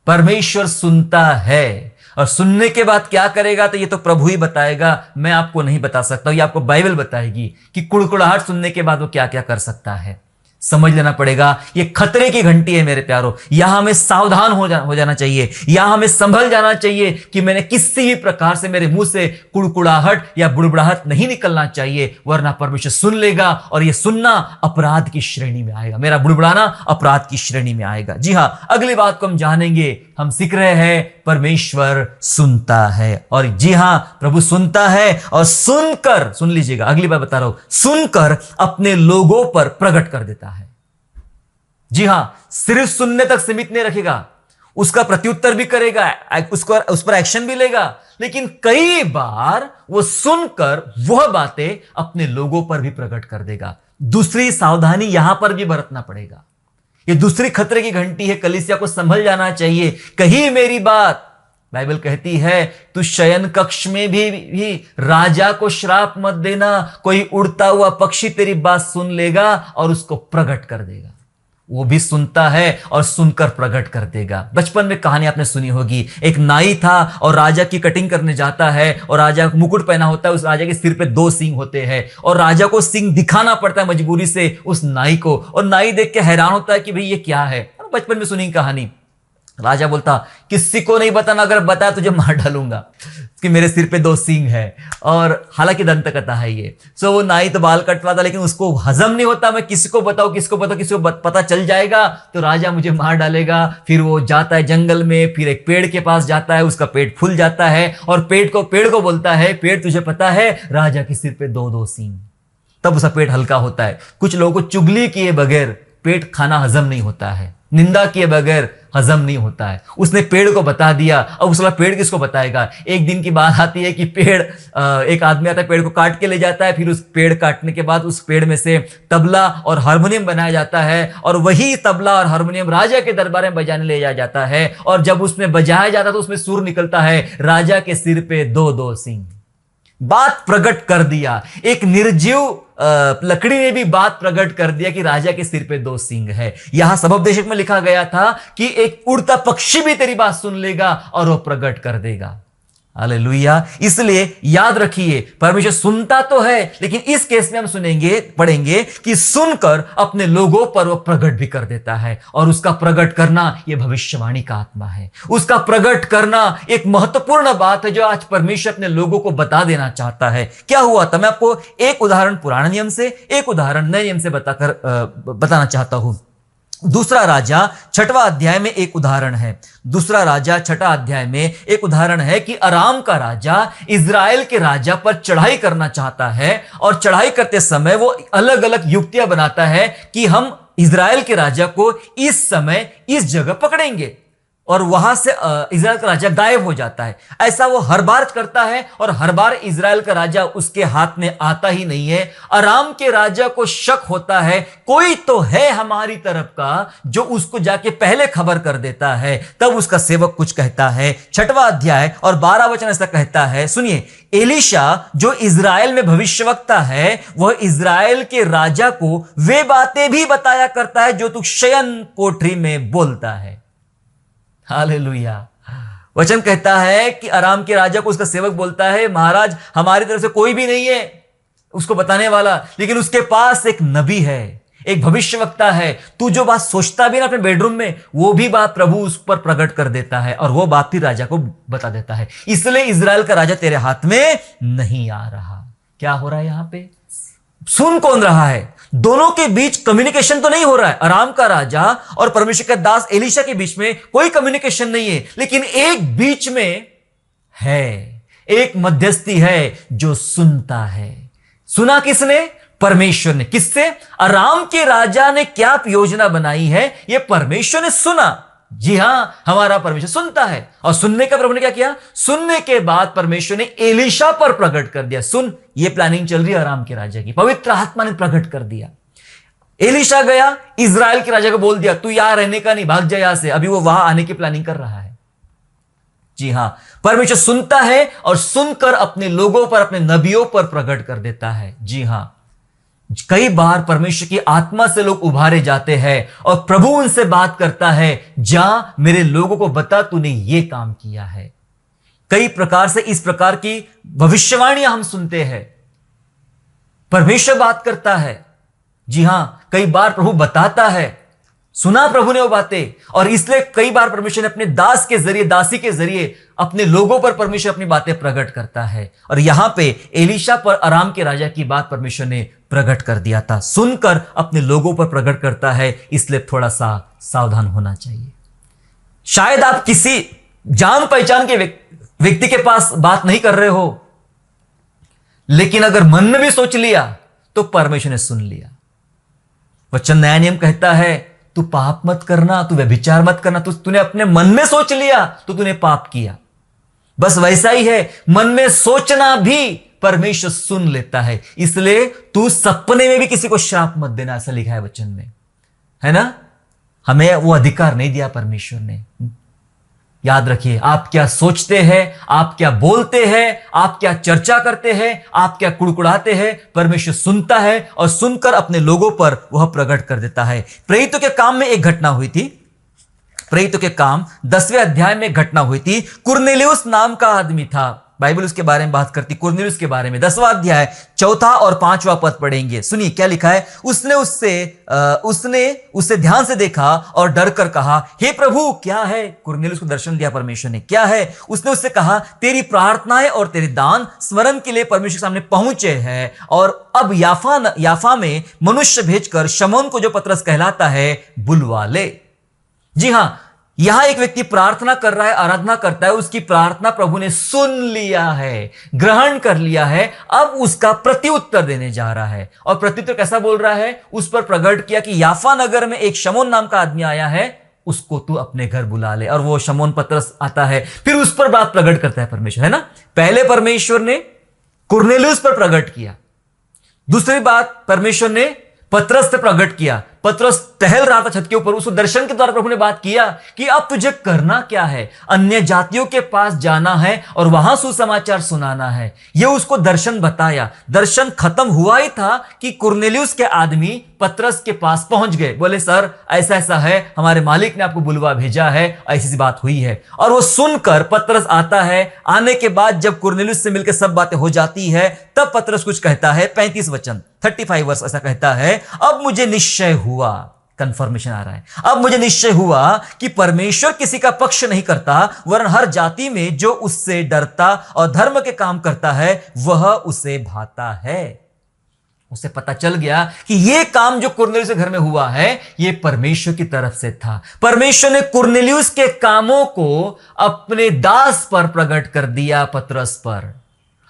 परमेश्वर सुनता है। और सुनने के बाद क्या करेगा तो ये तो प्रभु ही बताएगा, मैं आपको नहीं बता सकता। ये आपको बाइबल बताएगी कि कुड़कुड़ाहट सुनने के बाद वो क्या क्या कर सकता है। समझ लेना पड़ेगा, ये खतरे की घंटी है मेरे प्यारों। यहां हमें सावधान हो जाना चाहिए, यहां हमें संभल जाना चाहिए कि मैंने किसी भी प्रकार से मेरे मुंह से कुड़कुड़ाहट या बुड़बुड़ाहट नहीं निकलना चाहिए, वरना परमेश्वर सुन लेगा और यह सुनना अपराध की श्रेणी में आएगा। मेरा बुड़बुड़ाना अपराध की श्रेणी में आएगा। जी हां, अगली बात को हम जानेंगे। हम सीख रहे हैं परमेश्वर सुनता है, और जी हां, प्रभु सुनता है, और सुनकर, सुन लीजिएगा, अगली बार बता रहा हूं, सुनकर अपने लोगों पर प्रकट कर देता है। जी हां, सिर्फ सुनने तक सीमित नहीं रखेगा, उसका प्रत्युत्तर भी करेगा, उस पर एक्शन भी लेगा, लेकिन कई बार वो सुनकर वह बातें अपने लोगों पर भी प्रकट कर देगा। दूसरी सावधानी यहां पर भी बरतना पड़ेगा। ये दूसरी खतरे की घंटी है, कलीसिया को संभल जाना चाहिए। कहीं मेरी बात, बाइबल कहती है तू शयन कक्ष में भी राजा को श्राप मत देना, कोई उड़ता हुआ पक्षी तेरी बात सुन लेगा और उसको प्रकट कर देगा। वो भी सुनता है और सुनकर प्रकट कर देगा। बचपन में कहानी आपने सुनी होगी, एक नाई था और राजा की कटिंग करने जाता है और राजा मुकुट पहना होता है, उस राजा के सिर पे 2 सींग होते हैं और राजा को सींग दिखाना पड़ता है मजबूरी से उस नाई को, और नाई देख के हैरान होता है कि भाई ये क्या है। बचपन में सुनी कहानी। राजा बोलता किसी को नहीं बताना, अगर बताया तुझे मार डालूंगा कि मेरे सिर पे 2 सींग है। और हालांकि दंत कथा है ये। सो वो नाई तो बाल कटवा था, लेकिन उसको हजम नहीं होता, मैं किसी को बताऊं, किसी को पता चल जाएगा तो राजा मुझे मार डालेगा। फिर वो जाता है जंगल में, फिर एक पेड़ के पास जाता है, उसका पेट फूल जाता है और पेड़ को बोलता है, पेड़ तुझे पता है राजा के सिर पे 2 सींग। तब उसका पेट हल्का होता है। कुछ लोगों को चुगली किए बगैर पेट खाना हजम नहीं होता है, निंदा किए बगैर हजम नहीं होता है। उसने पेड़ को बता दिया, अब उसका पेड़ किसको बताएगा। एक दिन की बात आती है कि एक आदमी आता है, पेड़ को काट के ले जाता है, फिर उस पेड़ काटने के बाद उस पेड़ में से तबला और हारमोनियम बनाया जाता है और वही तबला और हारमोनियम राजा के दरबार में बजाने ले जाया जाता है। और जब उसमें बजाया जाता है तो उसमें सुर निकलता है, राजा के सिर पे 2 सींग। बात प्रकट कर दिया। एक निर्जीव लकड़ी ने भी बात प्रकट कर दिया कि राजा के सिर पे 2 सींग है। यहां सबोपदेशक में लिखा गया था कि एक उड़ता पक्षी भी तेरी बात सुन लेगा और वो प्रकट कर देगा। हालेलुया। इसलिए याद रखिए, परमेश्वर सुनता तो है, लेकिन इस केस में हम पढ़ेंगे कि सुनकर अपने लोगों पर वो प्रकट भी कर देता है। और उसका प्रकट करना यह भविष्यवाणी का आत्मा है। उसका प्रकट करना एक महत्वपूर्ण बात है जो आज परमेश्वर अपने लोगों को बता देना चाहता है। क्या हुआ था, मैं आपको एक उदाहरण पुराने नियम से, एक उदाहरण नए नियम से बताना चाहता हूं। दूसरा राजा 6वां अध्याय में एक उदाहरण है। दूसरा राजा 6वां अध्याय में एक उदाहरण है कि अराम का राजा इजराइल के राजा पर चढ़ाई करना चाहता है और चढ़ाई करते समय वो अलग अलग युक्तियां बनाता है कि हम इजराइल के राजा को इस समय इस जगह पकड़ेंगे, और वहां से इजराइल का राजा गायब हो जाता है। ऐसा वो हर बार करता है और हर बार इजराइल का राजा उसके हाथ में आता ही नहीं है। अराम के राजा को शक होता है कोई तो है हमारी तरफ का जो उसको जाके पहले खबर कर देता है। तब उसका सेवक कुछ कहता है, 6वां अध्याय और 12 वचन ऐसा कहता है, सुनिए। एलीशा जो इजराइल में भविष्यवक्ता है, वह इजराइल के राजा को वे बातें भी बताया करता है जो तू शयन कोठरी में बोलता है। हालेलुया। वचन कहता है कि अराम के राजा को उसका सेवक बोलता है, महाराज हमारी तरफ से कोई भी नहीं है उसको बताने वाला, लेकिन उसके पास एक नबी है, एक भविष्यवक्ता है। तू जो बात सोचता भी ना अपने बेडरूम में, वो भी बात प्रभु उस पर प्रकट कर देता है और वो बात भी राजा को बता देता है। इसलिए इजराइल का राजा तेरे हाथ में नहीं आ रहा। क्या हो रहा है यहां पे? सुन कौन रहा है? दोनों के बीच कम्युनिकेशन तो नहीं हो रहा है। अराम का राजा और परमेश्वर के दास एलीशा के बीच में कोई कम्युनिकेशन नहीं है, लेकिन एक बीच में है, एक मध्यस्थी है जो सुनता है। सुना किसने? परमेश्वर ने। किससे? अराम के राजा ने क्या योजना बनाई है, यह परमेश्वर ने सुना। जी हां, हमारा परमेश्वर सुनता है। और सुनने का प्रभु ने क्या किया? सुनने के बाद परमेश्वर ने एलीशा पर प्रकट कर दिया, सुन ये प्लानिंग चल रही है अराम के राजा की। पवित्र आत्मा ने प्रकट कर दिया। एलीशा गया, इजराइल के राजा को बोल दिया तू यहां रहने का नहीं, भाग जा यहां से। अभी वो वहां आने की प्लानिंग कर रहा है। जी हां, परमेश्वर सुनता है और सुनकर अपने लोगों पर, अपने नबियों पर प्रकट कर देता है। जी हां, कई बार परमेश्वर की आत्मा से लोग उभारे जाते हैं और प्रभु उनसे बात करता है, जा मेरे लोगों को बता तूने ये काम किया है। कई प्रकार से इस प्रकार की भविष्यवाणियां हम सुनते हैं। परमेश्वर बात करता है। जी हां, कई बार प्रभु बताता है, सुना प्रभु ने वो बातें, और इसलिए कई बार परमेश्वर ने अपने दास के जरिए, दासी के जरिए अपने लोगों पर परमेश्वर अपनी बातें प्रकट करता है। और यहां पे एलीशा पर अराम के राजा की बात परमेश्वर ने प्रकट कर दिया था। सुनकर अपने लोगों पर प्रकट करता है, इसलिए थोड़ा सा सावधान होना चाहिए। शायद आप किसी जान पहचान के व्यक्ति के पास बात नहीं कर रहे हो, लेकिन अगर मन में भी सोच लिया तो परमेश्वर ने सुन लिया। वचन नया नियम कहता है तू पाप मत करना, तू व्यभिचार मत करना। तूने अपने मन में सोच लिया तो तूने पाप किया। बस वैसा ही है, मन में सोचना भी परमेश्वर सुन लेता है। इसलिए तू सपने में भी किसी को श्राप मत देना, ऐसा लिखा है वचन में, है ना। हमें वो अधिकार नहीं दिया परमेश्वर ने। याद रखिए, आप क्या सोचते हैं, आप क्या बोलते हैं, आप क्या चर्चा करते हैं, आप क्या कुड़कुड़ाते हैं, परमेश्वर सुनता है और सुनकर अपने लोगों पर वह प्रकट कर देता है। प्रेरितों के काम में एक घटना हुई थी। प्रेरितों के काम 10वें अध्याय में घटना हुई थी। कुरनेलियुस नाम का आदमी था। बाइबल उसके बारे में बात करती, कुरनेलियुस के बारे में। 10वां अध्याय 4 और 5वां पद पढ़ेंगे। सुनिए क्या लिखा है। उसने उसे ध्यान से देखा और डर कर कहा, हे प्रभु क्या है। कुरनेलियुस को दर्शन दिया परमेश्वर ने, क्या है। उसने उससे कहा, तेरी प्रार्थनाएं और तेरे दान स्मरण के लिए परमेश्वर के सामने पहुंचे हैं, और अब याफा में मनुष्य भेजकर शमौन को, जो पतरस कहलाता है, बुलवा ले। जी हां, यहां एक व्यक्ति प्रार्थना कर रहा है, आराधना करता है। उसकी प्रार्थना प्रभु ने सुन लिया है, ग्रहण कर लिया है। अब उसका प्रत्युत्तर देने जा रहा है। और प्रत्युत्तर कैसा बोल रहा है। उस पर प्रकट किया कि याफा नगर में एक शमौन नाम का आदमी आया है, उसको तू अपने घर बुला ले। और वो शमौन पतरस आता है। फिर उस पर बात प्रकट करता है परमेश्वर, है ना। पहले परमेश्वर ने कुरनेलियुस पर प्रकट किया, दूसरी बात परमेश्वर ने पतरस से प्रकट किया। पतरस टहल रहा था छत के ऊपर, उसको दर्शन के द्वारा प्रभु ने बात किया कि अब तुझे करना क्या है। अन्य जातियों के पास जाना है और वहां सुसमाचार सुनाना है। यह उसको दर्शन बताया। दर्शन खत्म हुआ ही था कि कुरनेलियुस के आदमी पतरस के पास पहुंच गए। बोले, सर ऐसा ऐसा है, हमारे मालिक ने आपको बुलवा भेजा है, ऐसी सी बात हुई है। और वो सुनकर पतरस आता है। आने के बाद जब कुरनेलियुस से मिलकर सब बातें हो जाती है, तब पतरस कुछ कहता है। 35 वचन 35 वर्ष ऐसा कहता है, अब मुझे निश्चय हुआ, कंफर्मेशन आ रहा है, अब मुझे निश्चय हुआ कि परमेश्वर किसी का पक्ष नहीं करता, वरन हर जाति में जो उससे डरता और धर्म के काम करता है, वह उसे भाता है। उसे पता चल गया कि यह काम जो कुरनेलियुस के घर में हुआ है, यह परमेश्वर की तरफ से था। परमेश्वर ने कुरनेलियुस के कामों को अपने दास पर प्रकट कर दिया, पतरस पर।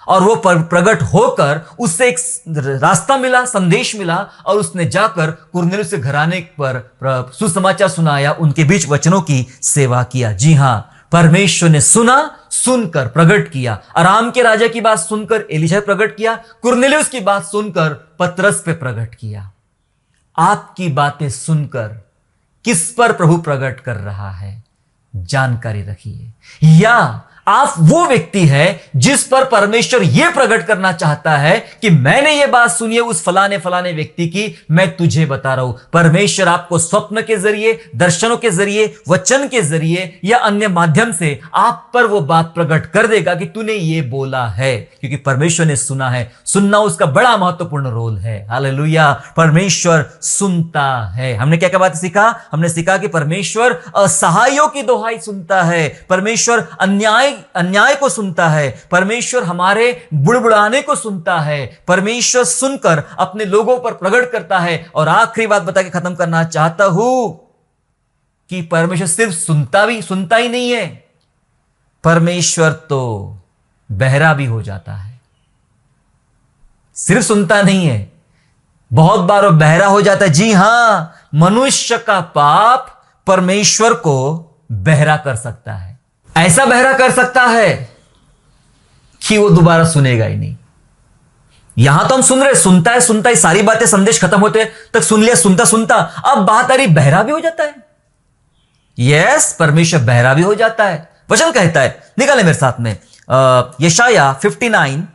और वो प्रकट होकर उससे एक रास्ता मिला, संदेश मिला, और उसने जाकर कुरनेलियुस के घराने पर सुसमाचार सुनाया, उनके बीच वचनों की सेवा किया। जी हां, परमेश्वर ने सुना, सुनकर प्रकट किया। अराम के राजा की बात सुनकर एलीशा प्रकट किया, कुरनेलियुस की बात सुनकर पतरस पे प्रकट किया। आपकी बातें सुनकर किस पर प्रभु प्रकट कर रहा है, जानकारी रखिए। या आप वो व्यक्ति है जिस पर परमेश्वर यह प्रकट करना चाहता है कि मैंने ये बात सुनी है उस फलाने फलाने व्यक्ति की, मैं तुझे बता रहा हूं। परमेश्वर आपको स्वप्न के जरिए, दर्शनों के जरिए, वचन के जरिए या अन्य माध्यम से आप पर वो बात प्रकट कर देगा कि तूने ये बोला है, क्योंकि परमेश्वर ने सुना है। सुनना उसका बड़ा महत्वपूर्ण रोल है। हालेलुया, परमेश्वर सुनता है। हमने क्या क्या बात सीखा। हमने सीखा कि परमेश्वर असहायों की दुहाई सुनता है, परमेश्वर अन्याय को सुनता है, परमेश्वर हमारे बुड़बुड़ाने को सुनता है, परमेश्वर सुनकर अपने लोगों पर प्रकट करता है। और आखिरी बात बता के खत्म करना चाहता हूं कि परमेश्वर सिर्फ सुनता ही नहीं है, परमेश्वर तो बहरा भी हो जाता है। सिर्फ सुनता नहीं है, बहुत बार वो बहरा हो जाता है। जी हां, मनुष्य का पाप परमेश्वर को बहरा कर सकता है। ऐसा बहरा कर सकता है कि वो दोबारा सुनेगा ही नहीं। यहां तो हम सुन रहे, सुनता है सारी बातें, संदेश खत्म होते तक सुन लिया, सुनता अब बात आ रही, बहरा भी हो जाता है। यस, परमेश्वर बहरा भी हो जाता है। वचन कहता है, निकाले मेरे साथ में, यशाया 59,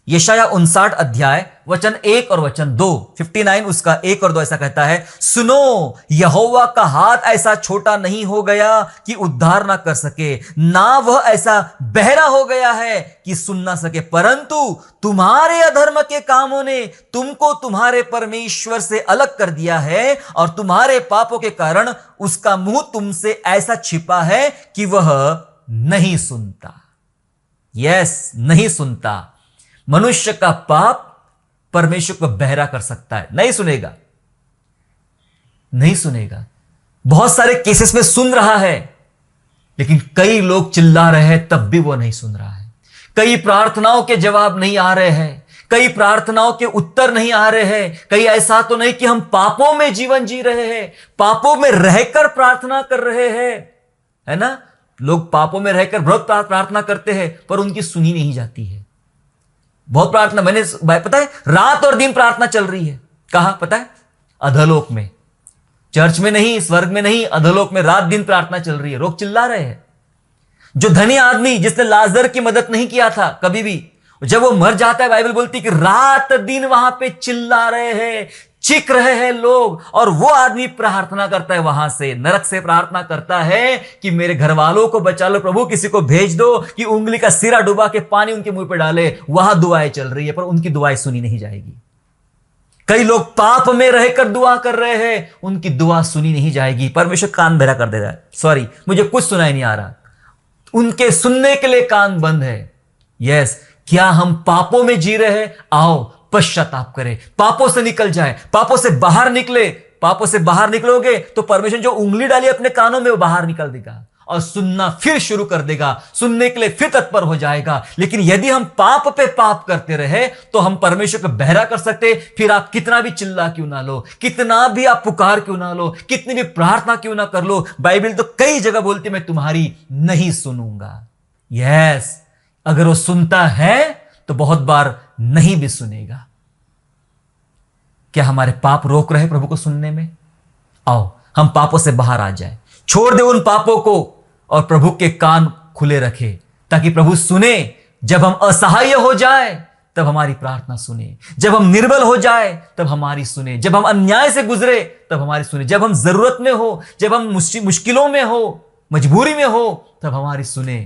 यशाया 59 अध्याय वचन 1 और वचन 2। 59 उसका 1 और 2 ऐसा कहता है, सुनो, यहोवा का हाथ ऐसा छोटा नहीं हो गया कि उद्धार ना कर सके, ना वह ऐसा बहरा हो गया है कि सुन ना सके, परंतु तुम्हारे अधर्म के कामों ने तुमको तुम्हारे परमेश्वर से अलग कर दिया है, और तुम्हारे पापों के कारण उसका मुंह तुमसे ऐसा छिपा है कि वह नहीं सुनता। यस, नहीं सुनता। मनुष्य का पाप परमेश्वर को बहरा कर सकता है, नहीं सुनेगा। बहुत सारे केसेस में सुन रहा है, लेकिन कई लोग चिल्ला रहे हैं तब भी वो नहीं सुन रहा है। कई प्रार्थनाओं के जवाब नहीं आ रहे हैं, कई प्रार्थनाओं के उत्तर नहीं आ रहे हैं। कई ऐसा तो नहीं कि हम पापों में जीवन जी रहे हैं, पापों में रहकर प्रार्थना कर रहे हैं, है ना। लोग पापों में रहकर बहुत प्रार्थना करते हैं, पर उनकी सुनी नहीं जाती है। बहुत प्रार्थना, मैंने पता है रात और दिन प्रार्थना चल रही है। कहां पता है? अधोलोक में। चर्च में नहीं, स्वर्ग में नहीं, अधोलोक में रात दिन प्रार्थना चल रही है, लोग चिल्ला रहे हैं। जो धनी आदमी जिसने लाजर की मदद नहीं किया था कभी भी, जब वो मर जाता है, बाइबल बोलती है कि रात दिन वहां पे चिल्ला रहे हैं, चीख रहे हैं लोग, और वो आदमी प्रार्थना करता है, वहां से नरक से प्रार्थना करता है कि मेरे घर वालों को बचा लो प्रभु, किसी को भेज दो कि उंगली का सिरा डुबा के पानी उनके मुंह पे डाले। वहां दुआएं चल रही है, पर उनकी दुआएं सुनी नहीं जाएगी। कई लोग पाप में रहकर दुआ कर रहे हैं, उनकी दुआ सुनी नहीं जाएगी, परमेश्वर कान बहरा कर देगा। सॉरी, मुझे कुछ सुनाई नहीं आ रहा, उनके सुनने के लिए कान बंद है। यस, क्या हम पापों में जी रहे हैं? आओ पश्चाताप करें, पापों से निकल जाए, पापों से बाहर निकले। पापों से बाहर निकलोगे तो परमेश्वर जो उंगली डाली अपने कानों में वो बाहर निकल देगा और सुनना फिर शुरू कर देगा, सुनने के लिए फिर तत्पर हो जाएगा। लेकिन यदि हम पाप पे पाप करते रहे तो हम परमेश्वर को बहरा कर सकते। फिर आप कितना भी चिल्ला क्यों ना लो, कितना भी आप पुकार क्यों ना लो, कितनी भी प्रार्थना क्यों ना कर लो, बाइबल तो कई जगह बोलती मैं तुम्हारी नहीं सुनूंगा। यस, अगर वो सुनता है तो बहुत बार नहीं भी सुनेगा। क्या हमारे पाप रोक रहे प्रभु को सुनने में? आओ हम पापों से बाहर आ जाए, छोड़ दे उन पापों को और प्रभु के कान खुले रखे, ताकि प्रभु सुने। जब हम असहाय हो जाए तब हमारी प्रार्थना सुने, जब हम निर्बल हो जाए तब हमारी सुने, जब हम अन्याय से गुजरे तब हमारी सुने, जब हम जरूरत में हो, जब हम मुश्किलों में हो, मजबूरी में हो, तब हमारी सुने।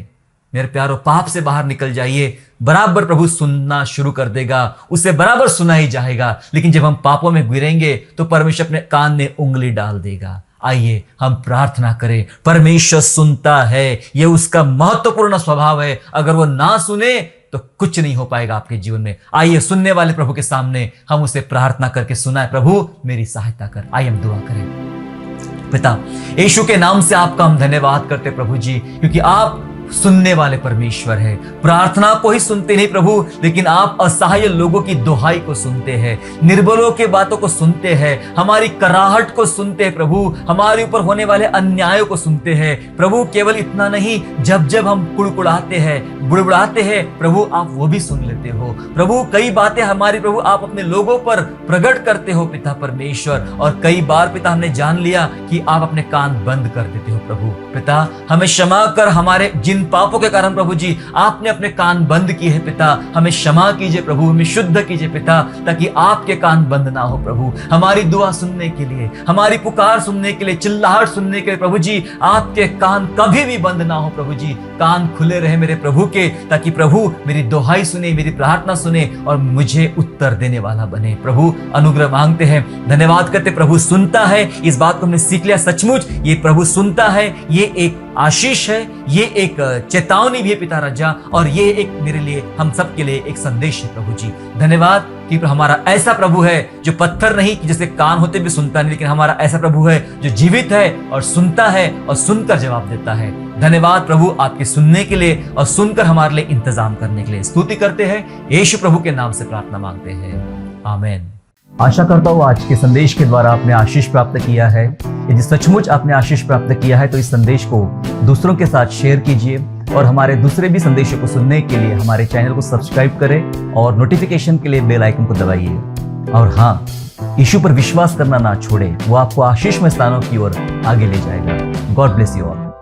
मेरे प्यारो, पाप से बाहर निकल जाइए, बराबर प्रभु सुनना शुरू कर देगा, उसे बराबर सुना ही जाएगा। लेकिन जब हम पापों में गिरेंगे तो परमेश्वर अपने कान में उंगली डाल देगा। आइए हम प्रार्थना करें। परमेश्वर सुनता है, यह उसका महत्वपूर्ण स्वभाव है। अगर वो ना सुने तो कुछ नहीं हो पाएगा आपके जीवन में। आइए सुनने वाले प्रभु के सामने हम उसे प्रार्थना करके सुनाए, प्रभु मेरी सहायता कर। आइए हम दुआ करें। पिता, यीशु के नाम से आपका हम धन्यवाद करते प्रभु जी, क्योंकि आप सुनने वाले परमेश्वर है। प्रार्थना को ही सुनते नहीं प्रभु, लेकिन आप असहाय लोगों की दुहाई को सुनते हैं, निर्बलों के बातों को सुनते हैं, हमारी कराहट को सुनते हैं प्रभु, हमारे ऊपर होने वाले अन्यायों को सुनते हैं प्रभु। केवल इतना नहीं, जब जब हम कुड़कुड़ाते हैं, बुड़बुड़ाते हैं प्रभु, आप वो भी सुन लेते हो प्रभु। कई बातें हमारी प्रभु आप अपने लोगों पर प्रकट करते हो पिता परमेश्वर, और कई बार पिता हमने जान लिया कि आप अपने कान बंद कर देते हो प्रभु। पिता हमें क्षमा कर, हमारे जिन पापों के कारण प्रभु जी आपने अपने कान बंद किए हैं पिता, हमें क्षमा कीजिए प्रभु, हमें शुद्ध कीजिए पिता, ताकि आपके कान बंद ना हो प्रभु। हमारी दुआ सुनने के लिए, हमारी पुकार सुनने के लिए, चिल्लाहट सुनने के लिए प्रभु जी आपके कान कभी भी बंद ना हो प्रभु जी। कान खुले रहे मेरे प्रभु के, ताकि प्रभु मेरी दुहाई सुने, मेरी प्रार्थना सुने और मुझे उत्तर देने वाला बने। प्रभु अनुग्रह मांगते हैं, धन्यवाद करते प्रभु सुनता है। इस बात को हमने सीख लिया, सचमुच ये प्रभु सुनता है। ये एक आशीष है, ये एक चेतावनी भी है पिता राजा, और ये एक मेरे लिए, हम सब के लिए एक संदेश है प्रभु जी। धन्यवाद कि हमारा ऐसा प्रभु है जो पत्थर नहीं कि जैसे कान होते भी सुनता नहीं, लेकिन हमारा ऐसा प्रभु है जो जीवित है और सुनता है और सुनकर जवाब देता है। धन्यवाद प्रभु आपके सुनने के लिए और सुनकर हमारे लिए इंतजाम करने के लिए। स्तुति करते हैं, यीशु प्रभु के नाम से प्रार्थना मांगते हैं, आमीन। आशा करता हूँ आज के संदेश के द्वारा आपने आशीष प्राप्त किया है। यदि सचमुच आपने आशीष प्राप्त किया है तो इस संदेश को दूसरों के साथ शेयर कीजिए, और हमारे दूसरे भी संदेशों को सुनने के लिए हमारे चैनल को सब्सक्राइब करें और नोटिफिकेशन के लिए बेल आइकन को दबाइए। और हाँ, यीशु पर विश्वास करना ना छोड़े, वो आपको आशीषमय स्थानों की ओर आगे ले जाएगा। God bless you all.